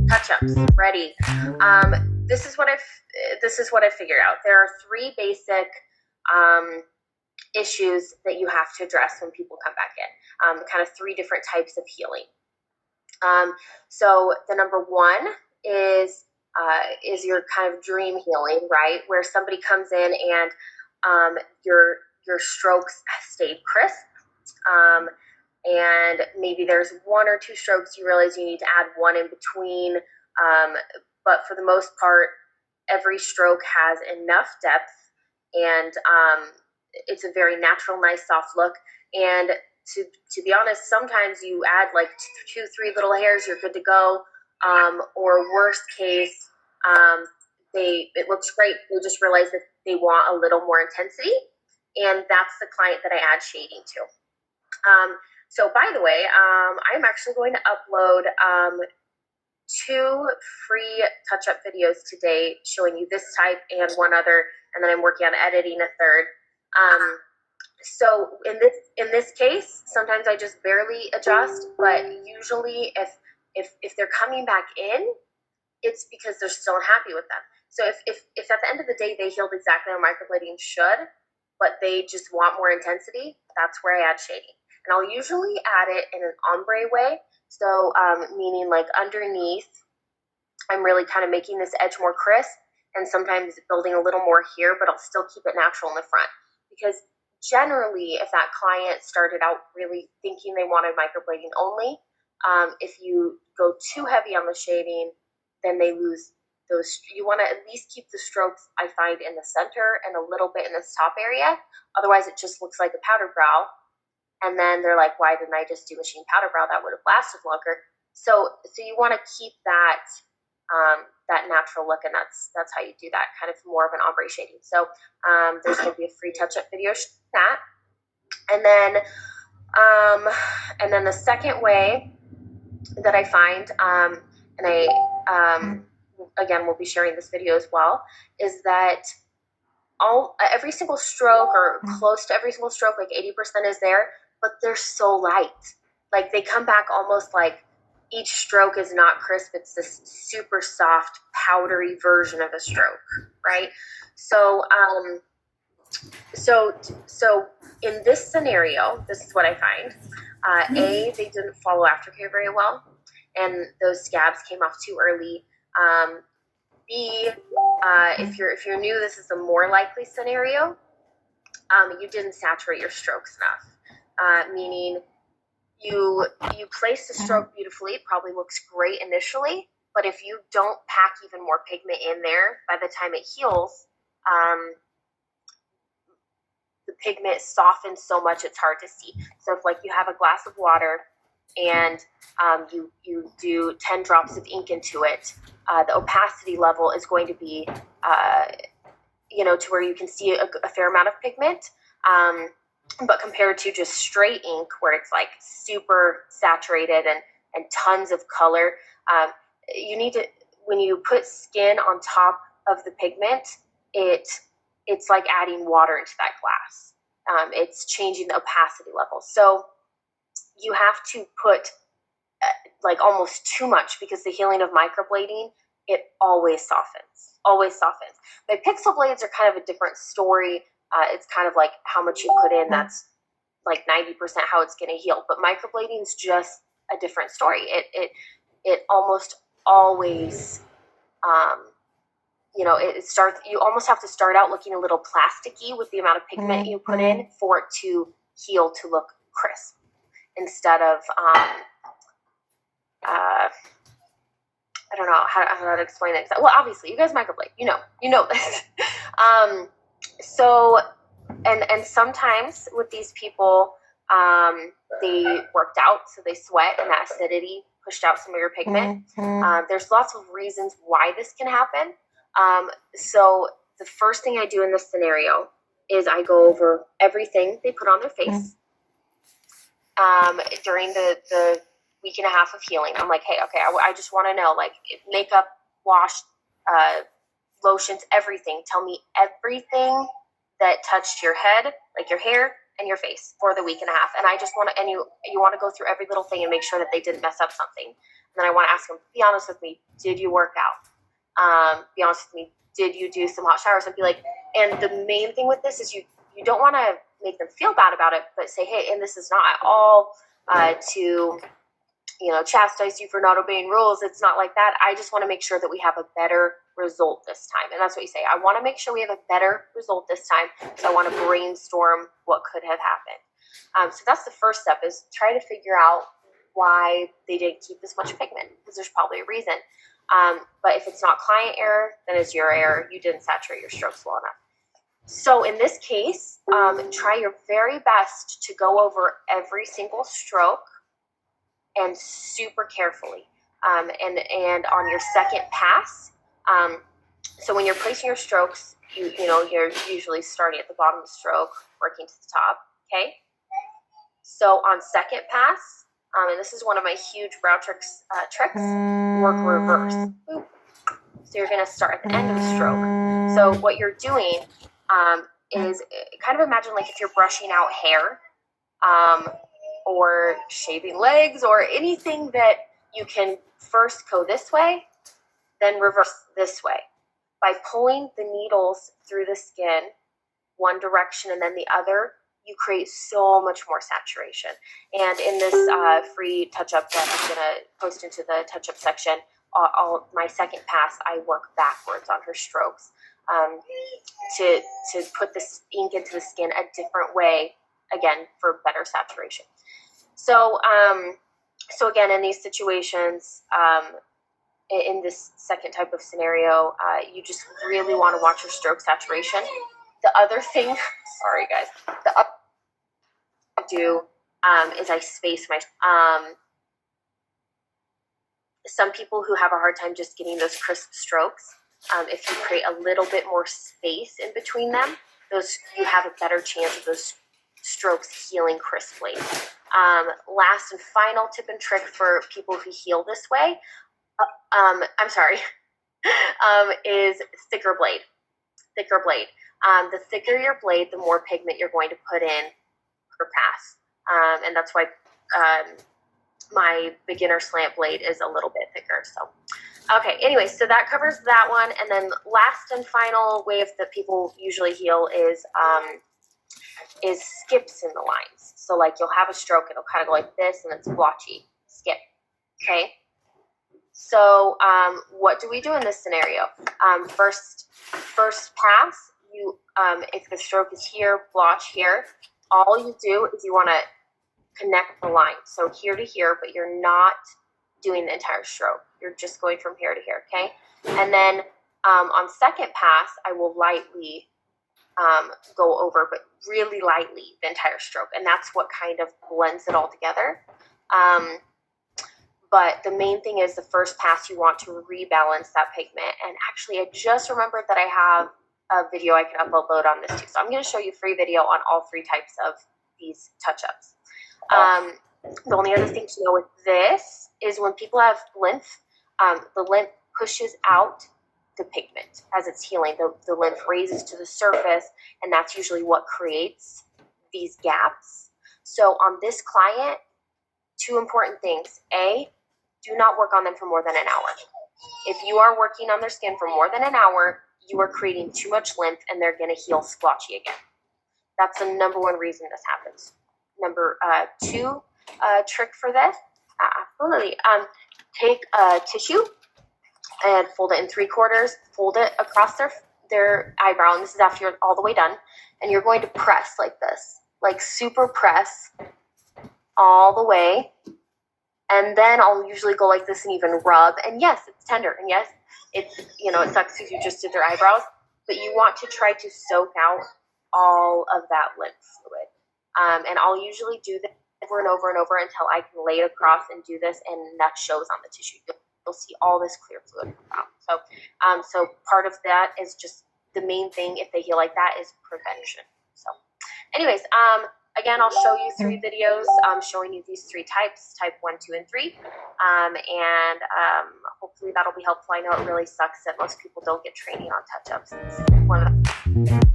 Touch-ups, ready. This is what I've figured out. There are three basic issues that you have to address when people come back in. Kind of three different types of healing. So the number one is your kind of dream healing, right? Where somebody comes in and your strokes stayed crisp. And maybe there's one or two strokes you realize you need to add one in between. But for the most part, every stroke has enough depth, and it's a very natural, nice, soft look. And to be honest, sometimes you add like 2-3 little hairs, you're good to go. Or worst case, it looks great. They just realize that they want a little more intensity, and that's the client that I add shading to. So by the way, I'm actually going to upload 2 free touch-up videos today showing you this type and one other, and then I'm working on editing a third. So in this case, sometimes I just barely adjust, but usually if they're coming back in, it's because they're still unhappy with them. So if at the end of the day they healed exactly how microblading should, but they just want more intensity, that's where I add shading. And I'll usually add it in an ombre way, so meaning like underneath, I'm really kind of making this edge more crisp, and sometimes building a little more here, but I'll still keep it natural in the front. Because generally, if that client started out really thinking they wanted microblading only, if you go too heavy on the shading, then they lose those. You want to at least keep the strokes, I find, in the center and a little bit in this top area. Otherwise, it just looks like a powder brow. And then they're like, why didn't I just do machine powder brow? That would have lasted longer. So you want to keep that that natural look, and that's how you do that, kind of more of an ombre shading. So there's going to be a free touch-up video showing that. And then the second way that I find, and I again will be sharing this video as well, is that every single stroke, or close to every single stroke, like 80% is there, but they're so light. Like they come back almost like each stroke is not crisp. It's this super soft, powdery version of a stroke, right? So in this scenario, this is what I find. A, they didn't follow aftercare very well, and those scabs came off too early. B, if you're new, this is a more likely scenario. You didn't saturate your strokes enough, meaning you place the stroke beautifully. It probably looks great initially, but if you don't pack even more pigment in there, by the time it heals, the pigment softens so much it's hard to see. So if like you have a glass of water and you do 10 drops of ink into it, the opacity level is going to be, to where you can see a fair amount of pigment. But compared to just straight ink, where it's like super saturated and tons of color, you need to, when you put skin on top of the pigment, it's like adding water into that glass. It's changing the opacity level. So you have to put like almost too much, because the healing of microblading, it always softens, always softens. My pixel blades are kind of a different story. It's kind of like how much you put in, that's like 90% how it's going to heal. But microblading is just a different story. It almost always, it starts, you almost have to start out looking a little plasticky with the amount of pigment you put in for it to heal to look crisp, instead of, I don't know how to explain it. Well, obviously, you guys microblade, you know this. So, and sometimes with these people, they worked out, so they sweat, and that acidity pushed out some of your pigment. There's lots of reasons why this can happen. So the first thing I do in this scenario is I go over everything they put on their face during the week and a half of healing. I'm like, hey, okay, I just want to know, like, makeup, wash, lotions, everything. Tell me everything that touched your head, like your hair and your face for the week and a half. And I just want to, and you want to go through every little thing and make sure that they didn't mess up something. And then I want to ask them, be honest with me, did you work out? Be honest with me, did you do some hot showers? And be like, and the main thing with this is you don't want to make them feel bad about it, but say, hey, and this is not at all to, chastise you for not obeying rules. It's not like that. I just want to make sure that we have a better result this time. And that's what you say. I want to make sure we have a better result this time. So I want to brainstorm what could have happened. So that's the first step, is try to figure out why they didn't keep this much pigment, because there's probably a reason. But if it's not client error, then it's your error. You didn't saturate your strokes well enough. So in this case, try your very best to go over every single stroke and super carefully. And on your second pass, so when you're placing your strokes, you're usually starting at the bottom of the stroke, working to the top, okay? So on second pass, and this is one of my huge brow tricks, work reverse. Boop. So you're going to start at the end of the stroke. So what you're doing is kind of imagine like if you're brushing out hair, or shaving legs, or anything that you can first go this way, then reverse this way. By pulling the needles through the skin one direction and then the other, you create so much more saturation. And in this free touch-up that I'm going to post into the touch-up section, my second pass, I work backwards on her strokes to put this ink into the skin a different way, again, for better saturation. So again, in these situations, in this second type of scenario, you just really want to watch your stroke saturation. The other thing, sorry guys, the other thing I do is I space my, some people who have a hard time just getting those crisp strokes, if you create a little bit more space in between them, you have a better chance of those strokes healing crisply. Last and final tip and trick for people who heal this way, is thicker blade. Thicker blade. The thicker your blade, the more pigment you're going to put in per pass. And that's why my beginner slant blade is a little bit thicker. So, okay, anyway, so that covers that one. And then last and final way that people usually heal is skips in the lines. So like you'll have a stroke, it'll kind of go like this and it's blotchy. Skip, okay? So what do we do in this scenario? First pass, if the stroke is here, blotch here, all you do is you want to connect the line. So here to here, but you're not doing the entire stroke. You're just going from here to here, okay? And then on second pass, I will lightly go over, but really lightly, the entire stroke. And that's what kind of blends it all together. But the main thing is the first pass, you want to rebalance that pigment. And actually, I just remembered that I have a video I can upload on this too. So I'm going to show you a free video on all three types of these touch-ups. The only other thing to know with this is when people have lymph, the lymph pushes out the pigment as it's healing. The lymph raises to the surface, and that's usually what creates these gaps. So on this client, two important things. A, do not work on them for more than an hour. If you are working on their skin for more than an hour, you are creating too much lymph and they're going to heal splotchy again. That's the number one reason this happens. Number two trick for this, absolutely. Take a tissue and fold it in 3/4, fold it across their eyebrow, and this is after you're all the way done, and you're going to press like this, like super press all the way, and then I'll usually go like this and even rub, and yes, it's tender, and yes, it's, it sucks because you just did their eyebrows, but you want to try to soak out all of that lymph fluid, and I'll usually do this over and over and over until I can lay it across and do this, and that shows on the tissue. You'll see all this clear fluid come out. So part of that is just the main thing, if they heal like that, is prevention. So anyways, again, I'll show you 3 videos showing you these 3 types, type 1, 2, and 3. And hopefully that'll be helpful. I know it really sucks that most people don't get training on touch-ups. It's one of the